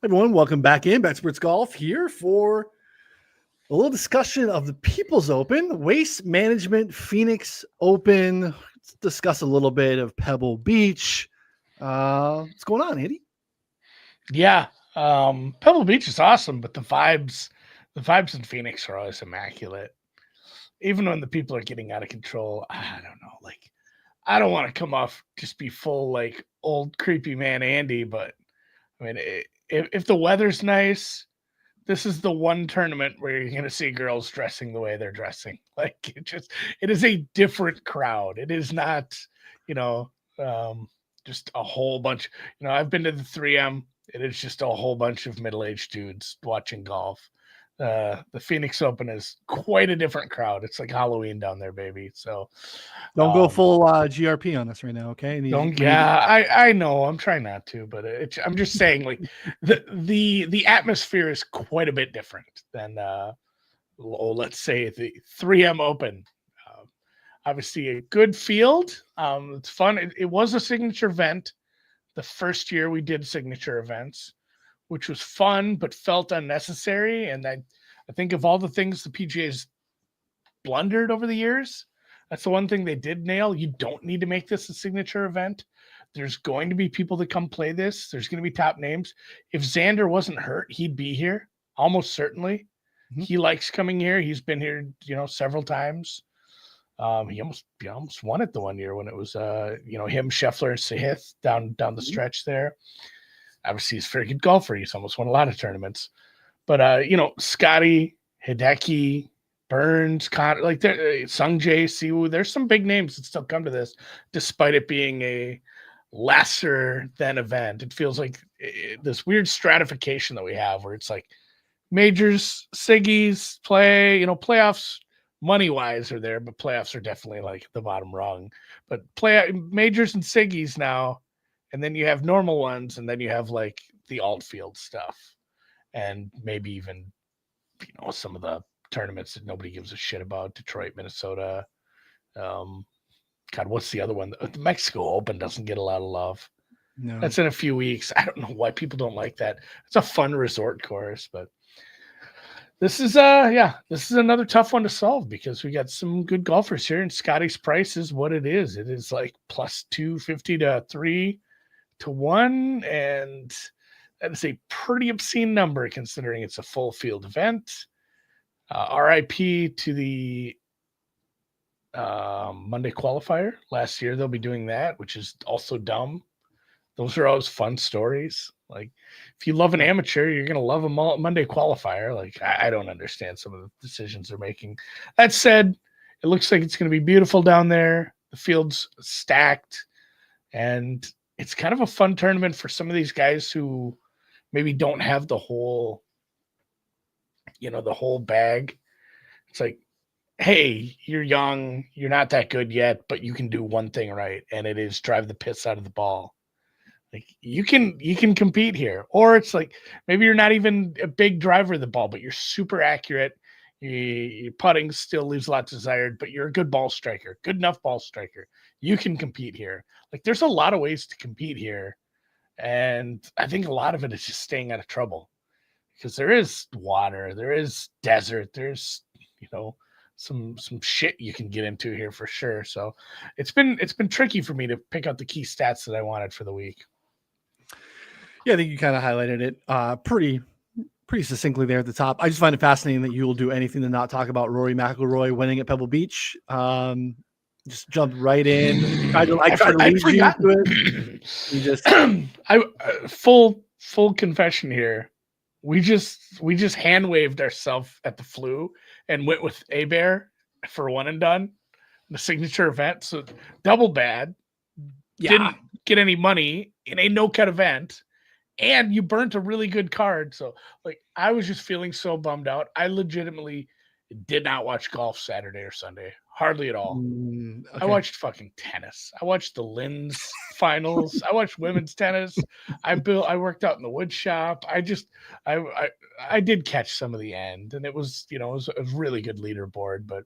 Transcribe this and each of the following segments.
Everyone, welcome back in. Betsperts Golf here for a little discussion of the People's Open, Waste Management Phoenix Open. Let's discuss a little bit of Pebble Beach. What's going on, Andy? Yeah, Pebble Beach is awesome, but the vibes in Phoenix are always immaculate. Even when the people are getting out of control, I don't know. Like, I don't want to come off just be full like old creepy man Andy, but I mean, if the weather's nice, this is the one tournament where you're going to see girls dressing the way they're dressing. Like it is a different crowd. It is not, you know, just a whole bunch. I've been to the 3M. It is just a whole bunch of middle-aged dudes watching golf. The Phoenix Open is quite a different crowd. It's like Halloween down there, baby. So don't go full GRP on us right now, okay? I know. I'm trying not to, but I'm just saying, like the atmosphere is quite a bit different than let's say the 3M Open. Obviously, a good field. It's fun. It was a signature event. The first year we did signature events, which was fun but felt unnecessary. And I think of all the things the PGA's blundered over the years, that's the one thing they did nail. You don't need to make this a signature event. There's going to be people that come play this. There's going to be top names. If Xander wasn't hurt, he'd be here almost certainly. Mm-hmm. He likes coming here. He's been here, several times. He almost won it the one year when it was him, Scheffler, and Sahith down the stretch there. Obviously, he's a very good golfer. He's almost won a lot of tournaments. But Scotty, Hideki, Burns, Sung Jae, Siwoo, there's some big names that still come to this, despite it being a lesser than event. It feels like this weird stratification that we have where it's like majors, Siggies, playoffs money-wise are there, but playoffs are definitely like the bottom rung. But majors and Siggies now, and then you have normal ones, and then you have like the alt field stuff, and maybe even some of the tournaments that nobody gives a shit about. Detroit, Minnesota. God, what's the other one? The Mexico Open doesn't get a lot of love. No. That's in a few weeks. I don't know why people don't like that. It's a fun resort course, but this is another tough one to solve because we got some good golfers here, and Scotty's price is what it is. It is like plus 250 to 3 to 1, and that is a pretty obscene number considering it's a full field event. RIP to the Monday qualifier. Last year they'll be doing that, which is also dumb. Those are always fun stories. Like, if you love an amateur, you're going to love a Monday qualifier. Like, I don't understand some of the decisions they're making. That said, it looks like it's going to be beautiful down there. The field's stacked, and it's kind of a fun tournament for some of these guys who maybe don't have the whole bag. It's like, hey, you're young, you're not that good yet, but you can do one thing right, and it is drive the piss out of the ball. Like, you can compete here. Or it's like, maybe you're not even a big driver of the ball, but you're super accurate. Your putting still leaves a lot desired, but you're a good ball striker, good enough ball striker. You can compete here. Like, there's a lot of ways to compete here. And I think a lot of it is just staying out of trouble. Because there is water, there is desert, there's, some shit you can get into here for sure. So it's been tricky for me to pick out the key stats that I wanted for the week. Yeah, I think you kind of highlighted it pretty succinctly there at the top. I just find it fascinating that you will do anything to not talk about Rory McIlroy winning at Pebble Beach. Just jumped right in. I tried to lead you to it. You just full confession here. We just hand waved ourselves at the flu and went with A-Bear for one and done, the signature event. So double bad. Yeah. Didn't get any money in a no-cut event, and you burnt a really good card. So, like, I was just feeling so bummed out. I legitimately did not watch golf Saturday or Sunday. Hardly at all. Okay. I watched fucking tennis. I watched the Linz finals. I watched women's tennis. I worked out in the wood shop. I did catch some of the end, and it was, it was a really good leaderboard. But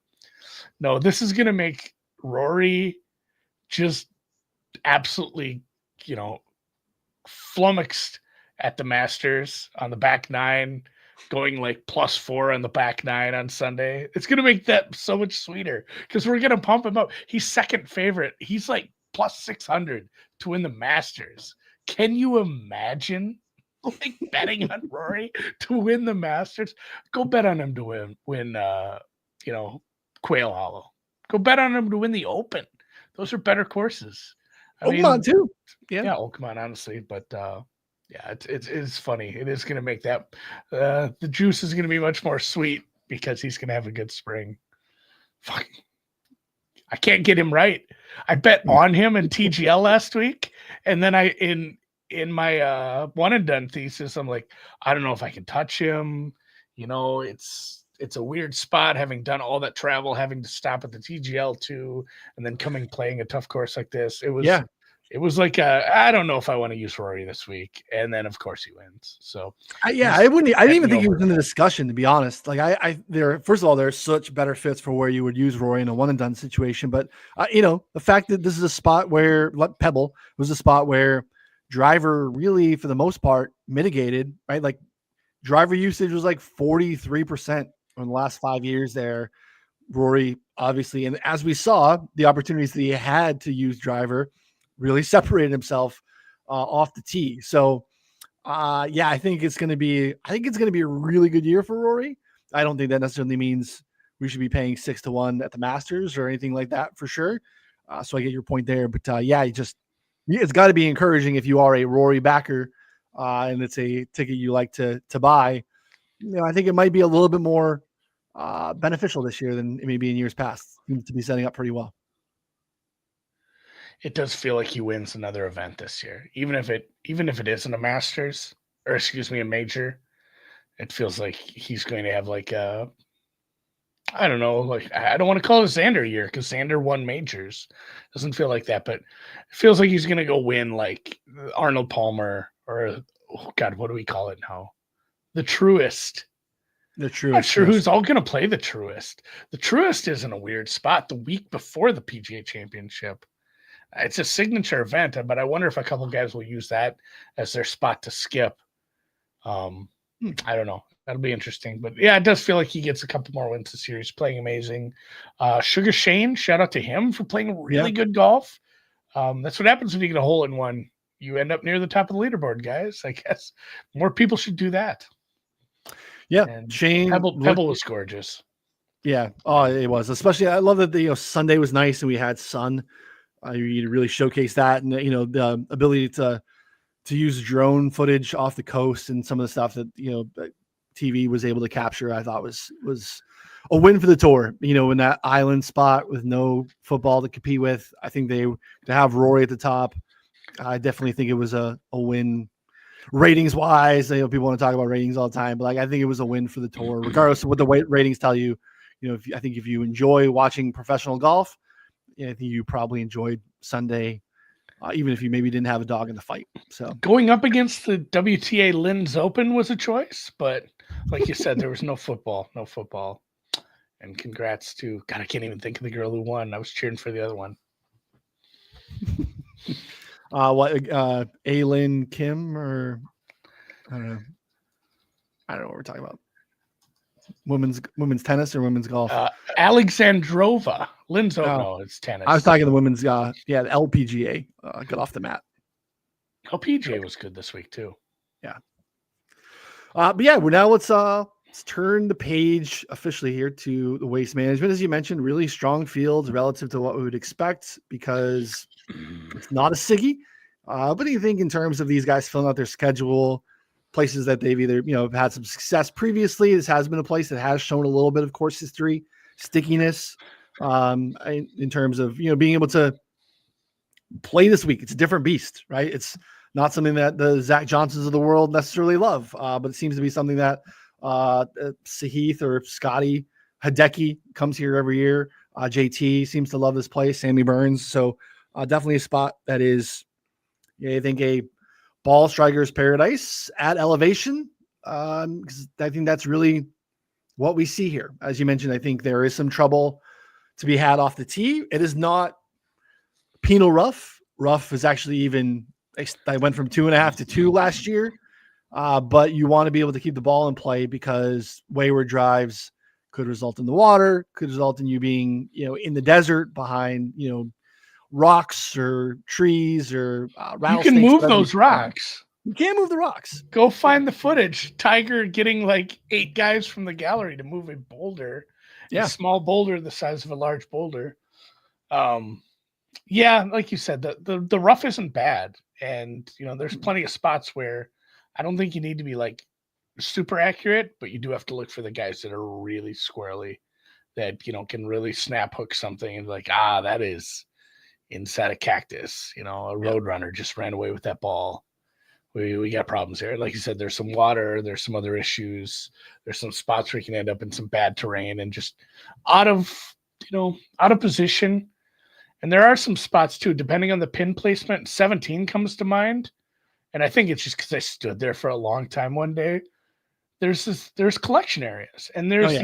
no, this is gonna make Rory just absolutely, flummoxed at the Masters on the back nine, going like +4 on the back nine on Sunday. It's going to make that so much sweeter because we're going to pump him up. He's second favorite. He's like +600 to win the Masters. Can you imagine like betting on Rory to win the Masters? Go bet on him to win Quail Hollow. Go bet on him to win the Open. Those are better courses. Oakmont too. Yeah, Oakmont, honestly, but yeah, it's funny. It is going to make that the juice is going to be much more sweet because he's going to have a good spring. Fuck, I can't get him right. I bet on him in TGL last week, and then in my one and done thesis, I'm like, I don't know if I can touch him. It's a weird spot, having done all that travel, having to stop at the TGL too, and then playing a tough course like this. It was like I don't know if I want to use Rory this week, and then of course he wins. So I didn't even think he was in the discussion, to be honest. Like first of all, there's such better fits for where you would use Rory in a one and done situation, but the fact that this is a spot where Pebble was a spot where driver really, for the most part, mitigated, right? Like driver usage was like 43% in the last 5 years there. Rory, obviously, and as we saw, the opportunities that he had to use driver really separated himself off the tee. So, I think it's going to be a really good year for Rory. I don't think that necessarily means we should be paying 6-1 at the Masters or anything like that for sure. So I get your point there, but it's got to be encouraging if you are a Rory backer and it's a ticket you like to buy. I think it might be a little bit more beneficial this year than it may be in years past. Seems to be setting up pretty well. It does feel like he wins another event this year, even if it isn't a Masters or a major. It feels like he's going to have like I don't know, like I don't want to call it a Xander year because Xander won majors. Doesn't feel like that, but it feels like he's going to go win like Arnold Palmer or what do we call it now? The Truist. The Truist. I'm not sure who's all going to play the Truist. The Truist is in a weird spot the week before the PGA Championship. It's a signature event, but I wonder if a couple of guys will use that as their spot to skip. I don't know. That'll be interesting. But yeah, it does feel like he gets a couple more wins this year. He's playing amazing. Sugar Shane, shout out to him for playing really good golf. That's what happens when you get a hole in one. You end up near the top of the leaderboard, guys. I guess more people should do that. Yeah, and Shane Pebble was gorgeous. Yeah, it was. Especially, I love that Sunday was nice and we had sun. You really showcase that, and the ability to use drone footage off the coast and some of the stuff that TV was able to capture. I thought was a win for the tour. In that island spot with no football to compete with, I think to have Rory at the top. I definitely think it was a win. Ratings wise, people want to talk about ratings all the time, but I think it was a win for the tour, regardless of what the ratings tell you. I think if you enjoy watching professional golf, I think you probably enjoyed Sunday, even if you maybe didn't have a dog in the fight. So going up against the WTA Linz Open was a choice, but like you said, there was no football. And congrats to God, I can't even think of the girl who won. I was cheering for the other one. Aylin Kim or I don't know what we're talking about. Women's tennis or women's golf? Alexandrova. Linz Open. No, it's tennis. I was talking the women's. The LPGA got off the mat. LPGA was good this week too. Yeah. But yeah, let's turn the page officially here to the waste management. As you mentioned, really strong fields relative to what we would expect because it's not a Siggy. But do you think in terms of these guys filling out their schedule, places that they've either had some success previously, this has been a place that has shown a little bit of course history, stickiness, in terms of being able to play this week. It's a different beast, right? It's not something that the Zach Johnsons of the world necessarily love, but it seems to be something that Sahith or Scotty Hideki comes here every year. JT seems to love this place. Sammy Burns. So definitely a spot that is, I think, a ball striker's paradise at elevation. Because I think that's really what we see here. As you mentioned, I think there is some trouble to be had off the tee. It is not penal rough. Rough is actually I went from 2.5 to 2 last year. but you want to be able to keep the ball in play because wayward drives could result in the water, could result in you being, in the desert behind, rocks or trees or You can rattlesnakes. move those rocks. You can't move the rocks. Go find the footage. Tiger getting like 8 guys from the gallery to move a boulder, a small boulder the size of a large boulder. Yeah, like you said, the rough isn't bad, and there's plenty of spots where I don't think you need to be like super accurate, but you do have to look for the guys that are really squirrely, that can really snap hook something and like, that is inside a cactus. A roadrunner just ran away with that ball. We got problems here. Like you said, there's some water, there's some other issues, there's some spots where you can end up in some bad terrain and just out of position. And there are some spots too, depending on the pin placement. 17 comes to mind, and I think it's just because I stood there for a long time one day. There's collection areas, and there's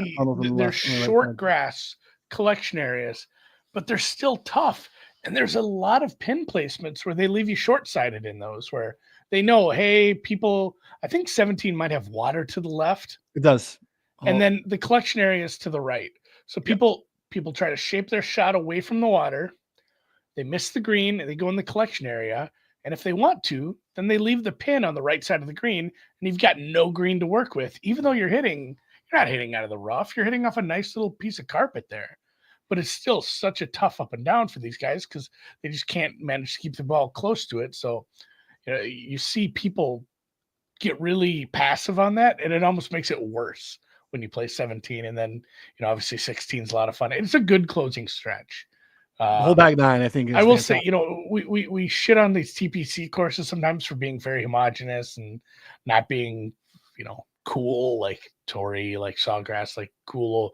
there's short grass collection areas, but they're still tough. And there's a lot of pin placements where they leave you short-sighted in those, where they know, hey, people, I think 17 might have water to the left. It does. And then the collection area is to the right. So people try to shape their shot away from the water. They miss the green and they go in the collection area. And if they want to, then they leave the pin on the right side of the green, and you've got no green to work with. Even though you're not hitting out of the rough. You're hitting off a nice little piece of carpet there. But it's still such a tough up and down for these guys because they just can't manage to keep the ball close to it. So you see people get really passive on that, and it almost makes it worse when you play 17. And then, obviously 16 is a lot of fun. It's a good closing stretch. Whole back 9, I think. I will say, we shit on these TPC courses sometimes for being very homogenous and not being, cool, like Torrey, like Sawgrass, like cool,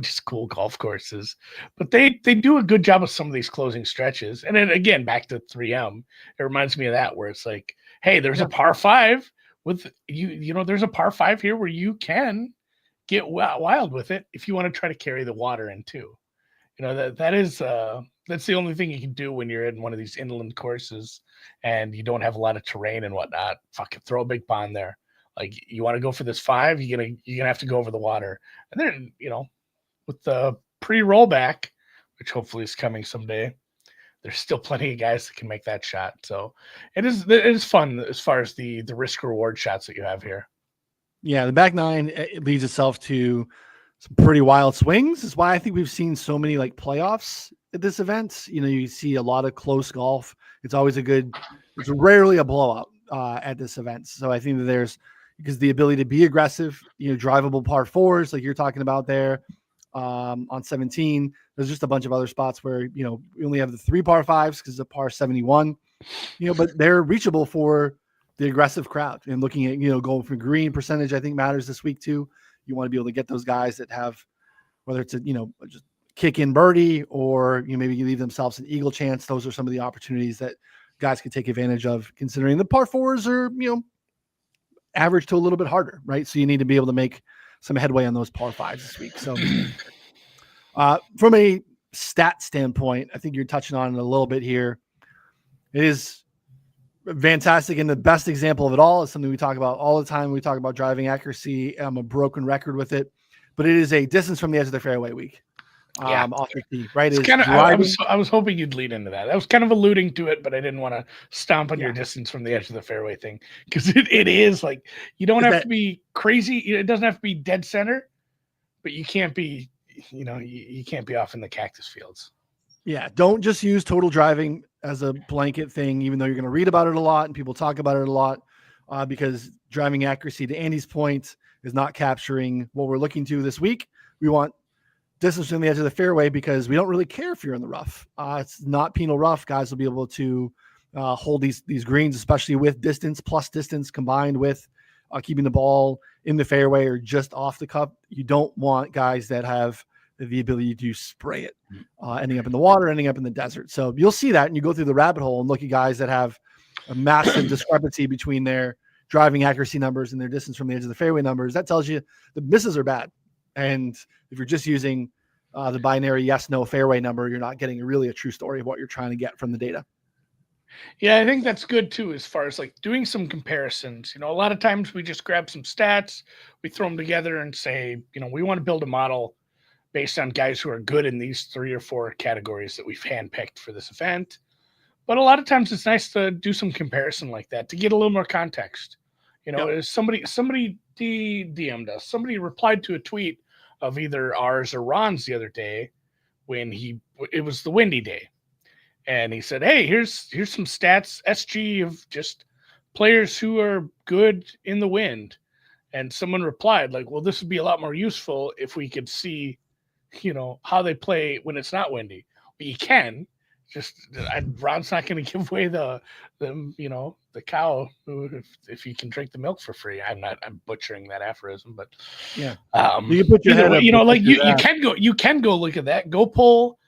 just cool golf courses. But they do a good job of some of these closing stretches. And then again, back to 3M, it reminds me of that, where it's like, hey, there's a par 5 with there's a par 5 here where you can get wild with it if you want to try to carry the water in too. That's the only thing you can do when you're in one of these inland courses and you don't have a lot of terrain and whatnot. Fucking throw a big pond there. Like, you want to go for this 5, you're gonna have to go over the water. And then, with the pre-rollback, which hopefully is coming someday, there's still plenty of guys that can make that shot. So it is fun as far as the risk reward shots that you have here. Yeah, the back 9, it leads itself to some pretty wild swings. Is why I think we've seen so many like playoffs at this event. You see a lot of close golf. It's rarely a blowout at this event. So I think that because the ability to be aggressive, drivable par 4s like you're talking about there on 17. There's just a bunch of other spots where, we only have the 3 par 5s because it's a par 71, but they're reachable for the aggressive crowd. And looking at, going from green percentage, I think matters this week too. You want to be able to get those guys that have, whether it's just kick in birdie or maybe you leave themselves an eagle chance. Those are some of the opportunities that guys can take advantage of, considering the par 4s are, average to a little bit harder, right? So you need to be able to make some headway on those par 5s this week. So from a stat standpoint, I think you're touching on it a little bit here. It is fantastic. And the best example of it all is something we talk about all the time. We talk about driving accuracy. I'm a broken record with it, but it is a distance from the edge of the fairway week. Off the tee, right? It's kind of, I was hoping you'd lead into that. I was kind of alluding to it, but I didn't want to stomp on your distance from the edge of the fairway thing, because it is like, you don't have to be crazy. It doesn't have to be dead center, but you can't be, you can't be off in the cactus fields. Yeah, don't just use total driving as a blanket thing, even though you're going to read about it a lot and people talk about it a lot, because driving accuracy, to Andy's point, is not capturing what we're looking to this week. We want distance from the edge of the fairway because we don't really care if you're in the rough. It's not penal rough. Guys will be able to hold these greens, especially with distance plus distance combined with keeping the ball in the fairway or just off the cup. You don't want guys that have the ability to spray it, ending up in the water, ending up in the desert. So you'll see that, and you go through the rabbit hole and look at guys that have a massive discrepancy between their driving accuracy numbers and their distance from the edge of the fairway numbers. That tells you the misses are bad. And if you're just using the binary yes, no fairway number, you're not getting really a true story of what you're trying to get from the data. Yeah, I think that's good too, as far as like doing some comparisons. A lot of times we just grab some stats, we throw them together and say, we want to build a model based on guys who are good in these 3 or 4 categories that we've handpicked for this event. But a lot of times it's nice to do some comparison like that to get a little more context. Yep. Is somebody DM'd us, somebody replied to a tweet of either ours or Ron's the other day when it was the windy day. And he said, "Hey, here's some stats, SG, of just players who are good in the wind." And someone replied, like, "Well, this would be a lot more useful if we could see, how they play when it's not windy." But you can. Ron's not going to give away the cow if you can drink the milk for free. I'm butchering that aphorism, but yeah, you can put your head way, up, like you can go look at that. Go pull.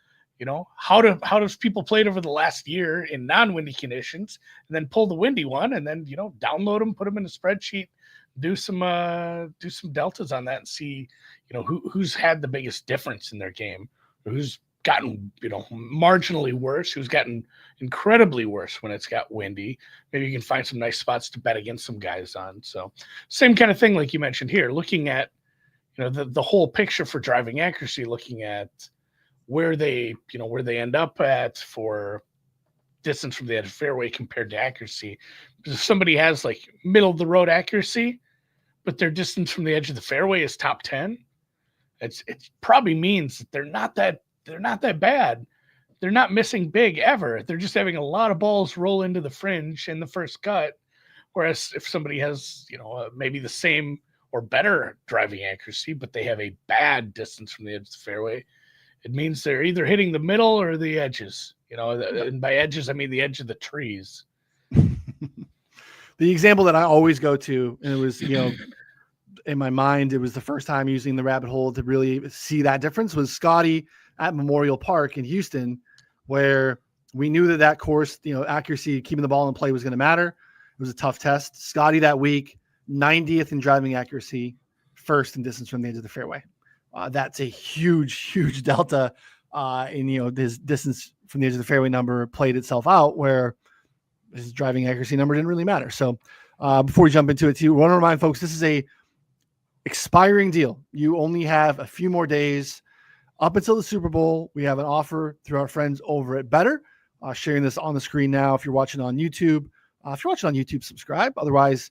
How does people played over the last year in non-windy conditions, and then pull the windy one, and then download them, put them in a spreadsheet, do some deltas on that, and see who's had the biggest difference in their game, or who's gotten marginally worse, who's gotten incredibly worse when it's got windy. Maybe you can find some nice spots to bet against some guys on. So same kind of thing like you mentioned here, looking at the whole picture for driving accuracy, looking at where they end up at for distance from the edge of fairway compared to accuracy. Because if somebody has like middle of the road accuracy, but their distance from the edge of the fairway is top 10, it probably means that they're not that bad. They're not missing big ever. They're just having a lot of balls roll into the fringe in the first cut. Whereas if somebody has, maybe the same or better driving accuracy, but they have a bad distance from the edge of the fairway, it means they're either hitting the middle or the edges. And by edges, I mean the edge of the trees. The example that I always go to, and it was, in my mind, it was the first time using the rabbit hole to really see that difference, was Scotty at Memorial Park in Houston, where we knew that course, accuracy, keeping the ball in play was going to matter. It was a tough test. Scotty that week, 90th in driving accuracy, first in distance from the edge of the fairway. That's a huge delta in, his distance from the edge of the fairway number played itself out, where his driving accuracy number didn't really matter. So before we jump into it too, I want to remind folks, this is a expiring deal. You only have a few more days up until the Super Bowl. We have an offer through our friends over at Better, sharing this on the screen now. If you're watching on YouTube, subscribe. Otherwise,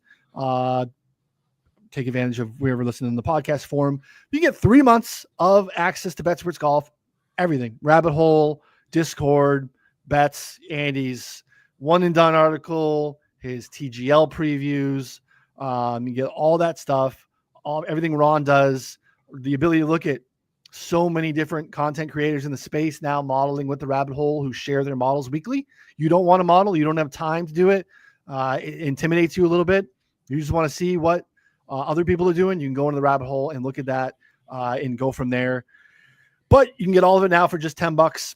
take advantage of wherever listening in the podcast form. You get 3 months of access to Betsperts Golf, everything, rabbit hole, Discord, bets, Andy's one and done article, his TGL previews. You get all that stuff, everything Ron does, the ability to look at so many different content creators in the space now modeling with the rabbit hole who share their models weekly. You don't want to model, you don't have time to do it. It intimidates you a little bit. You just want to see what other people are doing. You can go into the rabbit hole and look at that and go from there. But you can get all of it now for just $10.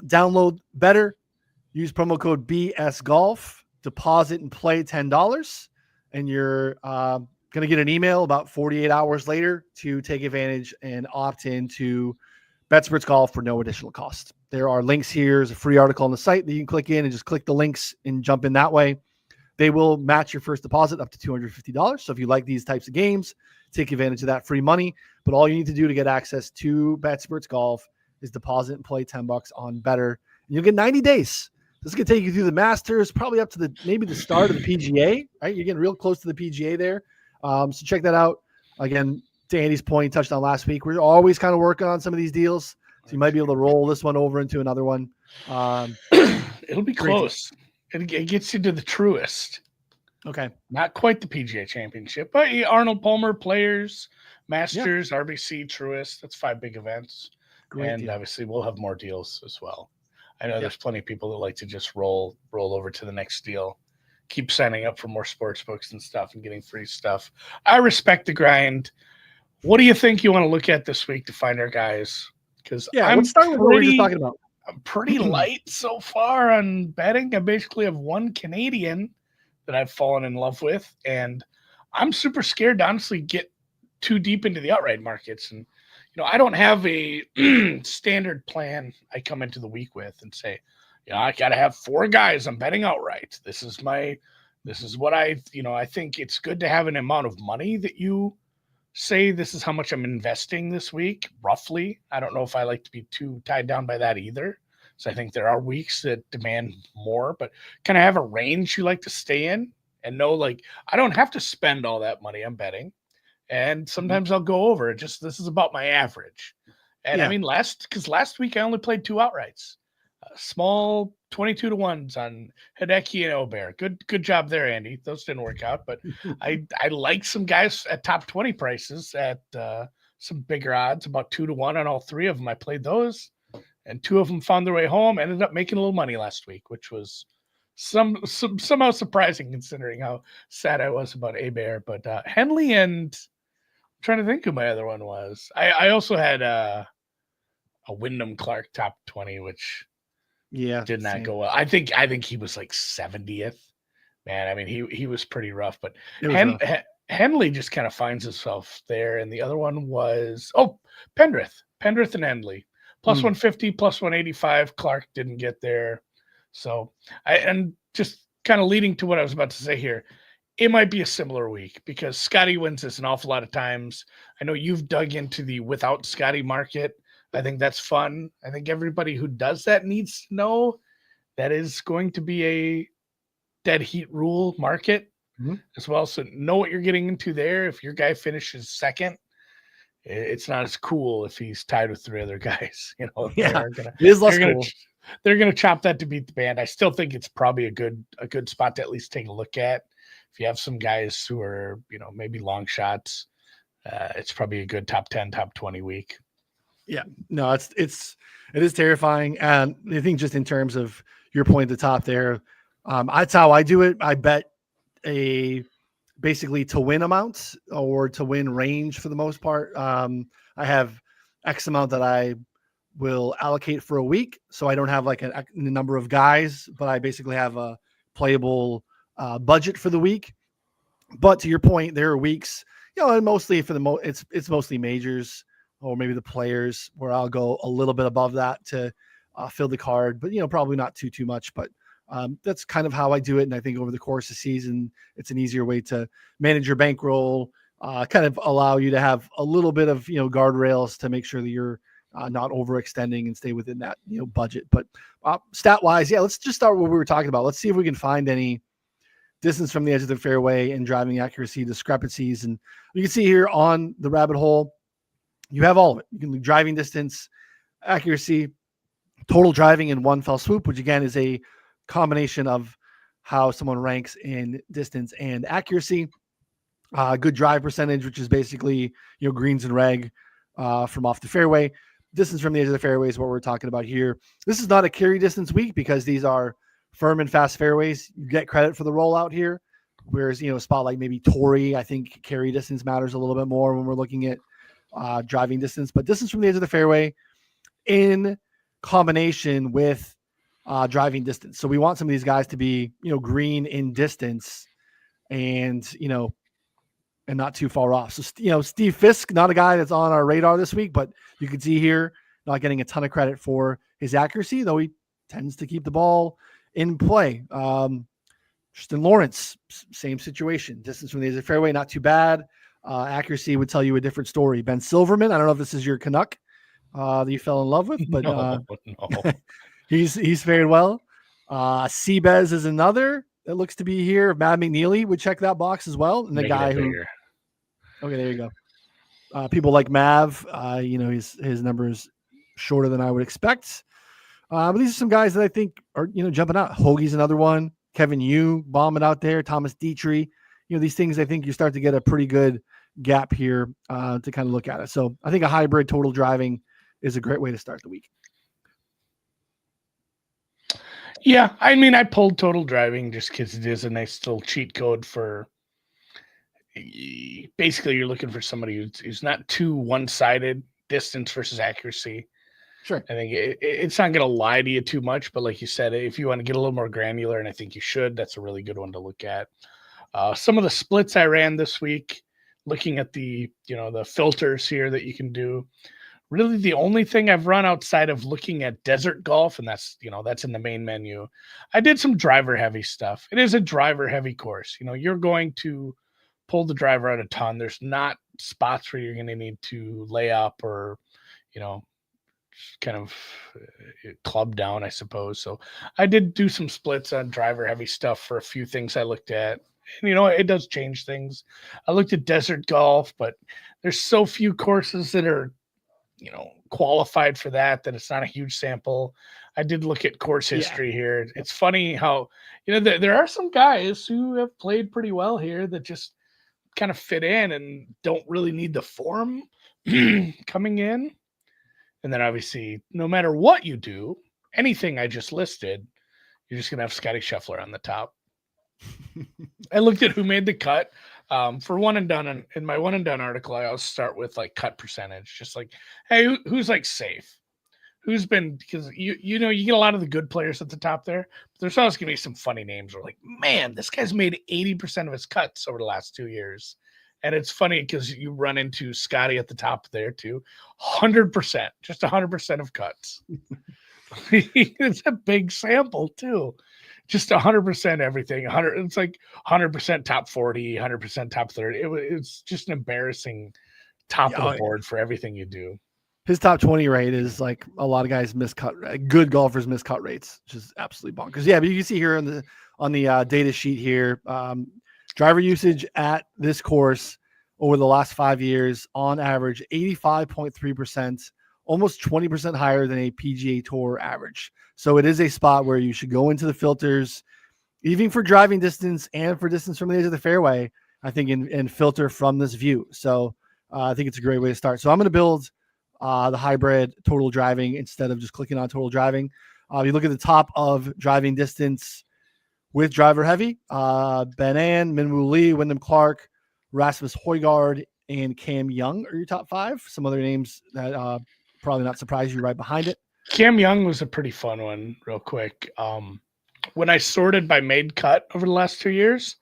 Download Better, use promo code BSGolf, deposit and play $10, and you're going to get an email about 48 hours later to take advantage and opt into Betsperts Golf for no additional cost. There are links here. There's a free article on the site that you can click in and just click the links and jump in that way. They will match your first deposit up to $250. So if you like these types of games, take advantage of that free money. But all you need to do to get access to Betsperts Golf is deposit and play $10 on Better. And you'll get 90 days. This is going to take you through the Masters, probably up to maybe the start of the PGA, right? You're getting real close to the PGA there. So check that out. Again, to Andy's point, touched on last week, we're always kind of working on some of these deals. So you might be able to roll this one over into another one. It'll be close. It gets you to the Truist. Okay. Not quite the PGA Championship, but Arnold Palmer Players, Masters, RBC, Truist. That's 5 big events. Great deal. Obviously we'll have more deals as well. I know there's plenty of people that like to just roll over to the next deal. Keep signing up for more sports books and stuff and getting free stuff. I respect the grind. What do you think you want to look at this week to find our guys? Because let's start with what we were just talking about. I'm pretty light so far on betting. I basically have one Canadian that I've fallen in love with, and I'm super scared to honestly get too deep into the outright markets. And I don't have a standard plan I come into the week with and say, I got to have 4 guys I'm betting outright. This is what I think it's good to have an amount of money that you say this is how much I'm investing this week, roughly. I don't know if I like to be too tied down by that either. So I think there are weeks that demand more, but kind of have a range you like to stay in and know, like, I don't have to spend all that money I'm betting. And sometimes I'll go over it. Just this is about my average. And I Yeah. mean, last week I only played 2 outrights, small 22 to 1s on Hideki and Obear. Good job there, Andy. Those didn't work out, but I like some guys at top 20 prices at some bigger odds, about 2 to 1 on all 3 of them. I played those, and 2 of them found their way home. Ended up making a little money last week, which was somehow surprising considering how sad I was about Abear. But Henley and I'm trying to think who my other one was. I also had a Wyndham Clark top 20, which did not go well. I think he was like 70th. Man, I mean, he was pretty rough, but Henley just kind of finds himself there. And the other one was Pendrith and Henley. Plus 150, plus 185. Clark didn't get there. So and just kind of leading to what I was about to say here, it might be a similar week because Scotty wins this an awful lot of times. I know you've dug into the without Scotty market. I think that's fun. I think everybody who does that needs to know that is going to be a dead heat rule market as well. So know what you're getting into there. If your guy finishes second, it's not as cool if he's tied with 3 other guys. They're gonna chop that to beat the band. I still think it's probably a good spot to at least take a look at. If you have some guys who are, maybe long shots, it's probably a good top 10, top 20 week. Yeah, no, it is terrifying. And I think just in terms of your point at the top there, that's how I do it. I bet basically to win amounts or to win range for the most part. I have X amount that I will allocate for a week. So I don't have like a number of guys, but I basically have a playable budget for the week. But to your point, there are weeks, and mostly for it's mostly majors or maybe the players where I'll go a little bit above that to fill the card, but probably not too much. But that's kind of how I do it. And I think over the course of the season, it's an easier way to manage your bankroll, kind of allow you to have a little bit of, guardrails to make sure that you're not overextending and stay within that, budget. But stat wise, let's just start with what we were talking about. Let's see if we can find any distance from the edge of the fairway and driving accuracy discrepancies. And you can see here on the rabbit hole, you have all of it. You can do driving distance, accuracy, total driving in one fell swoop, which again is a combination of how someone ranks in distance and accuracy. Good drive percentage, which is basically, greens and reg from off the fairway. Distance from the edge of the fairway is what we're talking about here. This is not a carry distance week because these are firm and fast fairways. You get credit for the rollout here. Whereas, a spot like maybe Torrey, I think carry distance matters a little bit more when we're looking at driving distance. But distance from the edge of the fairway in combination with driving distance. So we want some of these guys to be, green in distance and, and not too far off. So, Steve Fisk, not a guy that's on our radar this week, but you can see here, not getting a ton of credit for his accuracy, though he tends to keep the ball in play. Tristan Lawrence, same situation. Distance from the edge of the fairway, not too bad. Accuracy would tell you a different story. Ben Silverman, I don't know if this is your Canuck that you fell in love with, but no. he's fared well. Seabez is another that looks to be here. Matt McNeely would check that box as well. And the guy who, okay, there you go. People like Mav, his number is shorter than I would expect. But these are some guys that I think are, jumping out. Hoagie's another one. Kevin Yu bombing out there. Thomas Dietrich. These things, I think you start to get a pretty good gap here to kind of look at it. So I think a hybrid total driving is a great way to start the week. Yeah, I mean, I pulled total driving just because it is a nice little cheat code for basically you're looking for somebody who's not too one-sided, distance versus accuracy. Sure. I think it's not going to lie to you too much, but like you said, if you want to get a little more granular, and I think you should, that's a really good one to look at. Some of the splits I ran this week, looking at the, the filters here that you can do. really the only thing I've run outside of looking at desert golf, and that's in the main menu. I did some driver heavy stuff. It is a driver heavy course. You're going to pull the driver out a ton. There's not spots where you're going to need to lay up or, kind of club down, I suppose. So I did do some splits on driver heavy stuff for a few things I looked at. And, it does change things. I looked at desert golf, but there's so few courses that are, qualified for that it's not a huge sample. I did look at course history here. It's funny how, there are some guys who have played pretty well here that just kind of fit in and don't really need the form coming in. And then obviously, no matter what you do, anything I just listed, you're just going to have Scotty Scheffler on the top. I looked at who made the cut. For one and done, in my one and done article, I always start with like cut percentage, just like, hey, who's like safe? Who's been, because you get a lot of the good players at the top there, but there's always going to be some funny names where like, man, this guy's made 80% of his cuts over the last 2 years. And it's funny because you run into Scotty at the top there too. 100%, just 100% of cuts. It's a big sample too. Just 100% everything. 100. It's like 100% top 40, 100% top 30. It's just an embarrassing top of the board for everything you do. His top 20 rate is like a lot of guys good golfers miss cut rates, which is absolutely bonkers. Yeah, but you can see here on the data sheet here, driver usage at this course over the last 5 years, on average, 85.3%, almost 20% higher than a PGA Tour average. So it is a spot where you should go into the filters, even for driving distance and for distance from the edge of the fairway, I think, and filter from this view. So I think it's a great way to start. So I'm going to build the hybrid total driving instead of just clicking on total driving. If you look at the top of driving distance with driver heavy, Ben An, Minwoo Lee, Wyndham Clark, Rasmus Højgaard, and Cam Young are your top 5. Some other names that probably not surprise you right behind it. Cam Young was a pretty fun one, real quick. When I sorted by made cut over the last 2 years,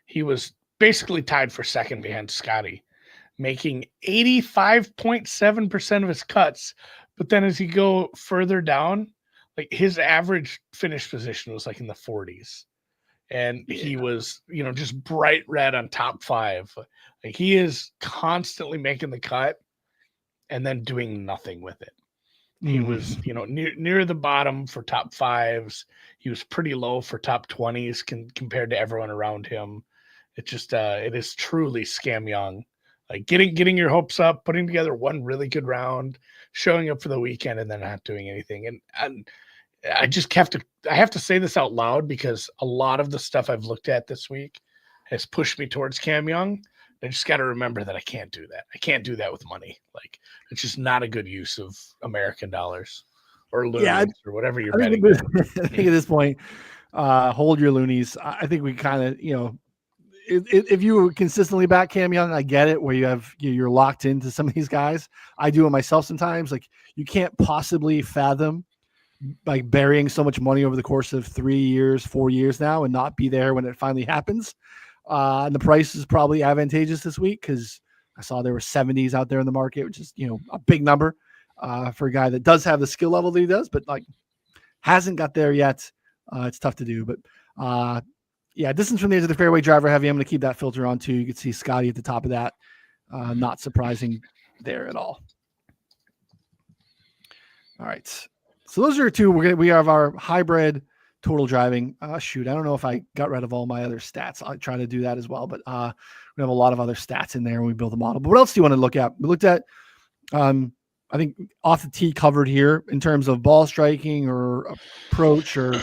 he was basically tied for second behind Scotty, making 85.7% of his cuts. But then as you go further down, like his average finish position was like in the 40s. And he was, just bright red on top 5. Like he is constantly making the cut and then doing nothing with it. He was, near the bottom for top 5s. He was pretty low for top 20s compared to everyone around him. It just, it is truly scam young. Like getting your hopes up, putting together one really good round, showing up for the weekend, and then not doing anything. And I just have to say this out loud because a lot of the stuff I've looked at this week has pushed me towards Cam Young. I just got to remember that I can't do that. I can't do that with money. Like it's just not a good use of American dollars or loonies or whatever you're betting. I think at this point, hold your loonies. I think we kind of, if you consistently back Cam Young, I get it where you're locked into some of these guys. I do it myself sometimes. Like you can't possibly fathom like burying so much money over the course of 3 years, 4 years now and not be there when it finally happens. And the price is probably advantageous this week because I saw there were 70s out there in the market, which is, a big number for a guy that does have the skill level that he does, but like hasn't got there yet. It's tough to do, but distance from the edge of the fairway, driver heavy. I'm going to keep that filter on too. You can see Scotty at the top of that. Not surprising there at all. All right. So those are two. We have our hybrid total driving. I don't know if I got rid of all my other stats. I'll try to do that as well, but we have a lot of other stats in there when we build the model. But what else do you want to look at? We looked at, I think off the tee covered here in terms of ball striking or approach or.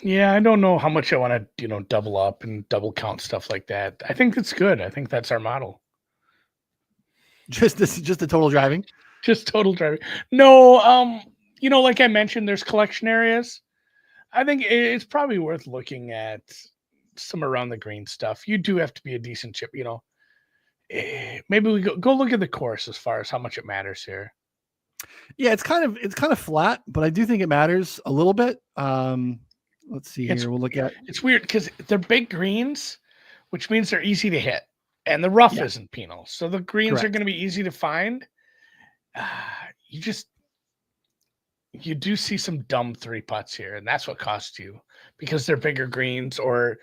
Yeah, I don't know how much I want to, double up and double count stuff like that. I think it's good. I think that's our model. Just the total driving? Just total driving. No, like I mentioned, there's collection areas. I think it's probably worth looking at some around the green stuff. You do have to be a decent chip, Maybe we go look at the course as far as how much it matters here. Yeah, it's kind of flat, but I do think it matters a little bit. Let's see here. We'll look at. It's weird because they're big greens, which means they're easy to hit, and the rough isn't penal, so the greens are going to be easy to find. you do see some dumb 3-putts here, and that's what costs you because they're bigger greens or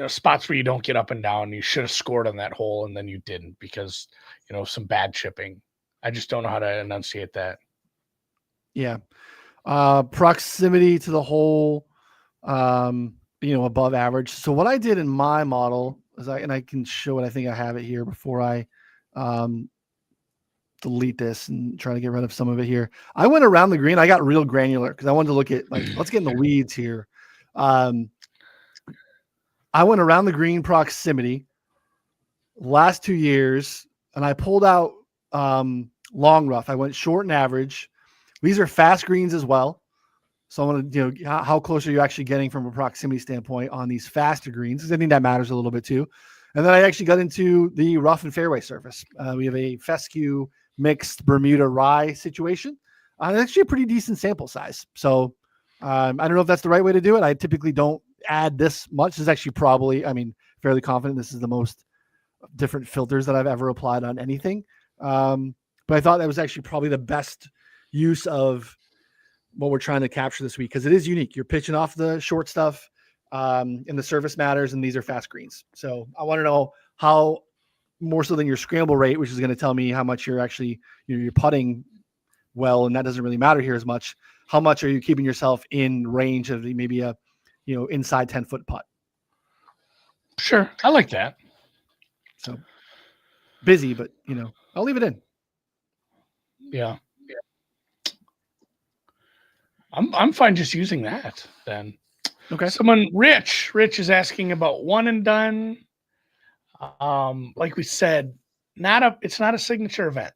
spots where you don't get up and down. You should have scored on that hole and then you didn't because some bad chipping. I just don't know how to enunciate that. Yeah. Proximity to the hole, above average. So what I did in my model is I can show it. I think I have it here before I delete this and try to get rid of some of it here. I went around the green. I got real granular because I wanted to look at let's get in the weeds here. I went around the green proximity last 2 years and I pulled out long rough. I went short and average. These are fast greens as well. So I want to, how close are you actually getting from a proximity standpoint on these faster greens? Because I think that matters a little bit too. And then I actually got into the rough and fairway surface. We have a fescue mixed Bermuda rye situation. It's actually a pretty decent sample size. So I don't know if that's the right way to do it. I typically don't add this much. This is actually probably, fairly confident this is the most different filters that I've ever applied on anything. But I thought that was actually probably the best use of what we're trying to capture this week because it is unique. You're pitching off the short stuff and the surface matters, and these are fast greens. So I want to know how more so than your scramble rate, which is going to tell me how much you're actually you're putting well, and that doesn't really matter here as much. How much are you keeping yourself in range of maybe a inside 10-foot putt? Sure, I like that. So busy, but I'll leave it in. Yeah. I'm fine just using that then. Okay. Rich is asking about one and done. Like we said, it's not a signature event.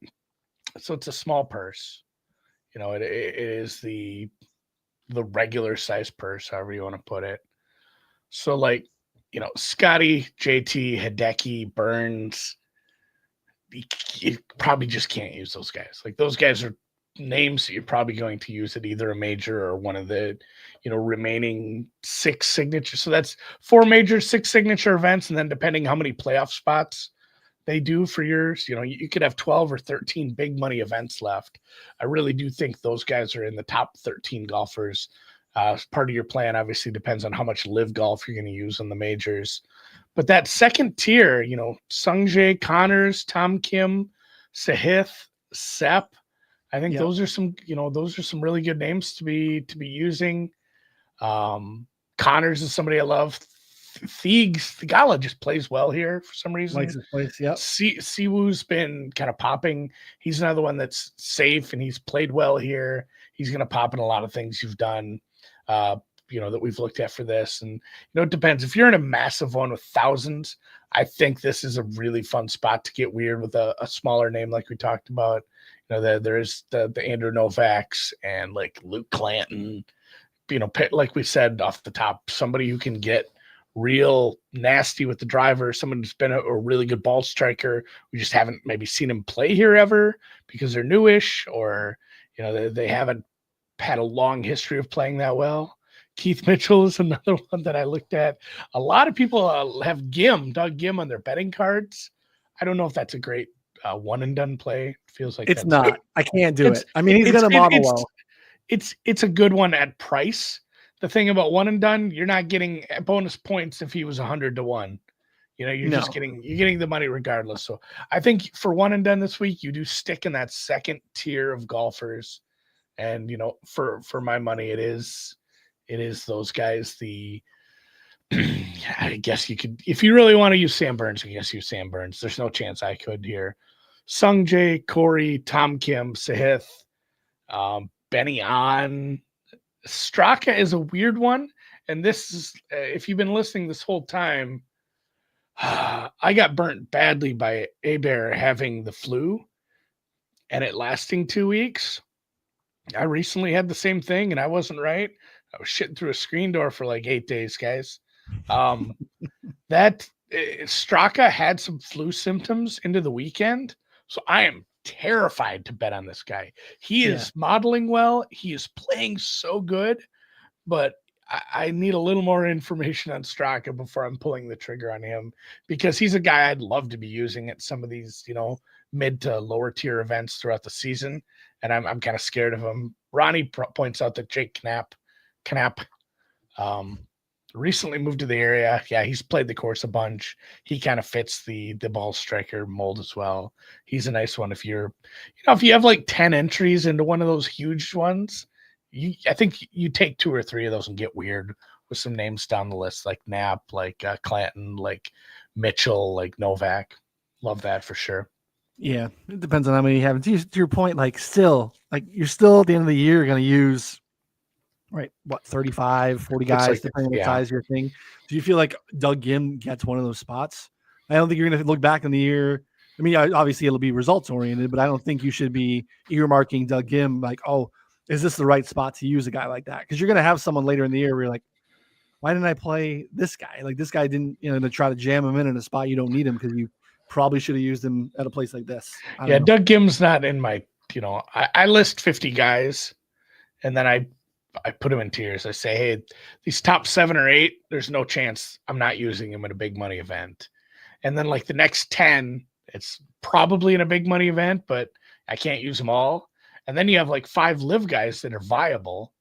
So it's a small purse. It is the regular size purse, however you want to put it. So Scotty, JT, Hideki, Burns, you probably just can't use those guys. Those guys are names that you're probably going to use at either a major or one of the remaining 6 signature. So that's 4 major, 6 signature events, and then depending how many playoff spots they do for yours, you could have 12 or 13 big money events left. I really do think those guys are in the top 13 golfers. Part of your plan obviously depends on how much live golf you're going to use on the majors, but that second tier, Sungjae, Connors, Tom Kim, Sahith, Sepp, I think those are some really good names to be using. Connors is somebody I love. Thigala just plays well here for some reason. Likes his place, yeah. Siwoo's been kind of popping. He's another one that's safe and he's played well here. He's going to pop in a lot of things you've done, that we've looked at for this. And it depends. If you're in a massive one with thousands, I think this is a really fun spot to get weird with a smaller name like we talked about. There's the Andrew Novaks and Luke Clanton, like we said off the top, somebody who can get real nasty with the driver, someone who's been a really good ball striker. We just haven't maybe seen him play here ever because they're newish or, they haven't had a long history of playing that well. Keith Mitchell is another one that I looked at. A lot of people have Doug Gim on their betting cards. I don't know if that's a great one and done play. Feels like it's not. I can't do it. He's going to model well. It's a good one at price. The thing about one and done, you're not getting bonus points if he was 100 to 1. You're getting the money regardless. So I think for one and done this week, you do stick in that second tier of golfers. And for my money, it is those guys. I guess you could, if you really want to use Sam Burns, I guess use Sam Burns. There's no chance I could here. Sungjae, Corey, Tom Kim, Sahith, Benny On. Straka is a weird one. And this is, if you've been listening this whole time, I got burnt badly by Abear having the flu and it lasting 2 weeks. I recently had the same thing and I wasn't right. I was shitting through a screen door for 8 days, guys. That Straka had some flu symptoms into the weekend. So I am terrified to bet on this guy. He is modeling well. He is playing so good, but I need a little more information on Straka before I'm pulling the trigger on him because he's a guy I'd love to be using at some of these, mid to lower tier events throughout the season, and I'm kind of scared of him. Ronnie points out that Jake Knapp recently moved to the area. Yeah, he's played the course a bunch. He kind of fits the ball striker mold as well. He's a nice one. If you have like 10 entries into one of those huge ones, I think you take 2 or 3 of those and get weird with some names down the list, like Knapp, like Clanton, like Mitchell, like Novak. Love that for sure. Yeah, it depends on how many you have. To your point, like you're still at the end of the year going to use, right, 35, 40 guys, like, depending on the size of your thing. Do you feel like Doug Gim gets one of those spots? I don't think you're going to look back in the year. I mean, obviously it'll be results oriented, but I don't think you should be earmarking Doug Gim like, oh, is this the right spot to use a guy like that? Because you're going to have someone later in the year where you're like, why didn't I play this guy? Like this guy didn't, to try to jam him in a spot you don't need him because you probably should have used him at a place like this. Yeah, Doug Gim's not in my, I list 50 guys and then I put them in tiers. I say, hey, these top 7 or 8, there's no chance I'm not using them at a big money event. And then like the next 10, it's probably in a big money event, but I can't use them all. And then you have like 5 live guys that are viable.